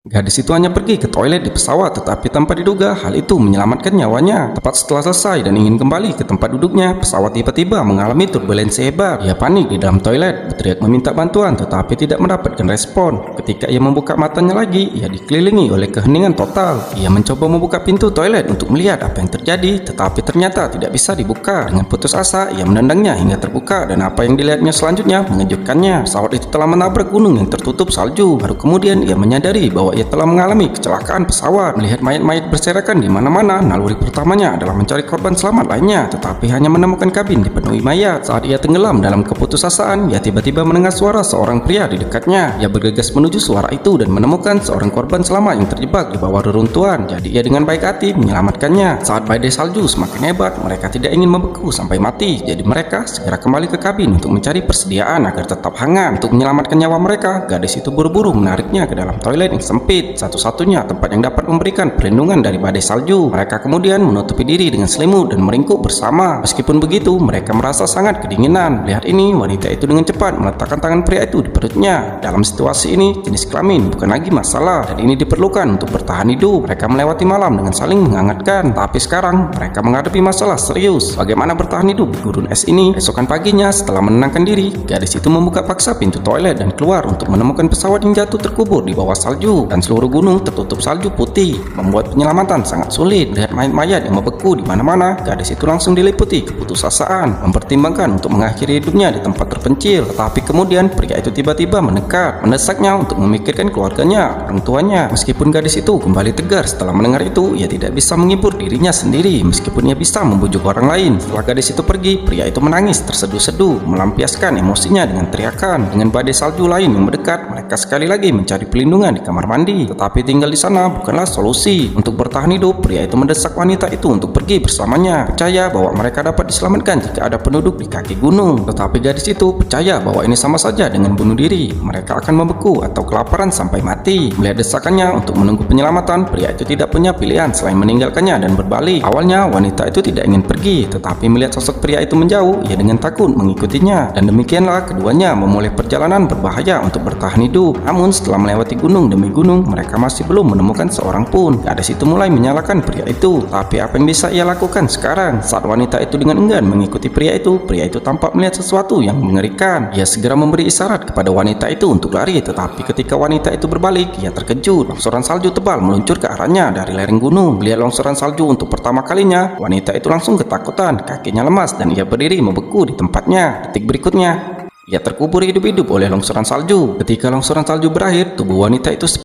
Gadis itu hanya pergi ke toilet di pesawat, tetapi tanpa diduga hal itu menyelamatkan nyawanya. Tepat setelah selesai dan ingin kembali ke tempat duduknya, pesawat tiba-tiba mengalami turbulensi hebat. Ia panik di dalam toilet, berteriak meminta bantuan tetapi tidak mendapatkan respon. Ketika ia membuka matanya lagi, ia dikelilingi oleh keheningan total. Ia mencoba membuka pintu toilet untuk melihat apa yang terjadi, tetapi ternyata tidak bisa dibuka. Dengan putus asa, ia menendangnya hingga terbuka, dan apa yang dilihatnya selanjutnya mengejutkannya. Pesawat itu telah menabrak gunung yang tertutup salju. Baru kemudian ia menyadari bahwa ia telah mengalami kecelakaan pesawat. Melihat mayat-mayat berserakan di mana-mana, naluri pertamanya adalah mencari korban selamat lainnya, tetapi hanya menemukan kabin dipenuhi mayat. Saat ia tenggelam dalam keputusasaan, ia tiba-tiba mendengar suara seorang pria di dekatnya. Ia bergegas menuju suara itu dan menemukan seorang korban selamat yang terjebak di bawah reruntuhan. Jadi ia dengan baik hati menyelamatkannya. Saat badai salju semakin hebat, mereka tidak ingin membeku sampai mati. Jadi mereka segera kembali ke kabin untuk mencari persediaan agar tetap hangat. Untuk menyelamatkan nyawa mereka, gadis itu buru-buru menariknya ke dalam toilet yang sempit, satu-satunya tempat yang dapat memberikan perlindungan dari badai salju. Mereka kemudian menutupi diri dengan selimut dan meringkuk bersama. Meskipun begitu, mereka merasa sangat kedinginan. Lihat ini, wanita itu dengan cepat meletakkan tangan pria itu di perutnya. Dalam situasi ini, jenis kelamin bukan lagi masalah, dan ini diperlukan untuk bertahan hidup. Mereka melewati malam dengan saling menghangatkan, tapi sekarang mereka menghadapi masalah serius. Bagaimana bertahan hidup di gurun es ini? Esokan paginya, setelah menenangkan diri, gadis itu membuka paksa pintu toilet dan keluar untuk menemukan pesawat yang jatuh terkubur di bawah salju, dan seluruh gunung tertutup salju putih, membuat penyelamatan sangat sulit. Lihat mayat-mayat yang membeku di mana-mana, gadis itu langsung diliputi keputusasaan, mempertimbangkan untuk mengakhiri hidupnya di tempat terpencil. Tetapi kemudian pria itu tiba-tiba mendekat, mendesaknya untuk memikirkan keluarganya, orang tuanya. Meskipun gadis itu kembali tegar setelah mendengar itu, ia tidak bisa menghibur dirinya sendiri, meskipun ia bisa membujuk orang lain. Setelah gadis itu pergi, pria itu menangis terseduh-seduh, melampiaskan emosinya dengan teriakan. Dengan badai salju lain yang mendekat, mereka sekali lagi mencari pelindungan di kamar mandi. Tetapi tinggal di sana bukanlah solusi. Untuk bertahan hidup, pria itu mendesak wanita itu untuk pergi bersamanya, percaya bahwa mereka dapat diselamatkan jika ada penduduk di kaki gunung. Tetapi gadis itu percaya bahwa ini sama saja dengan bunuh diri. Mereka akan membeku atau kelaparan sampai mati. Melihat desakannya untuk menunggu penyelamatan, pria itu tidak punya pilihan selain meninggalkannya dan berbalik. Awalnya wanita itu tidak ingin pergi, tetapi melihat sosok pria itu menjauh, ia dengan takut mengikutinya, dan demikianlah keduanya memulai perjalanan berbahaya untuk bertahan hidup. Namun setelah melewati gunung demi gunung, mereka masih belum menemukan seorang pun. Gadis itu mulai menyalahkan pria itu. Tapi apa yang bisa ia lakukan sekarang? Saat wanita itu dengan enggan mengikuti pria itu tampak melihat sesuatu yang mengerikan. Ia segera memberi isyarat kepada wanita itu untuk lari, tetapi ketika wanita itu berbalik, ia terkejut. Longsoran salju tebal meluncur ke arahnya dari lereng gunung. Melihat longsoran salju untuk pertama kalinya, wanita itu langsung ketakutan, kakinya lemas dan ia berdiri membeku di tempatnya. Detik berikutnya, ia terkubur hidup-hidup oleh longsoran salju. Ketika longsoran salju berakhir, tubuh wanita itu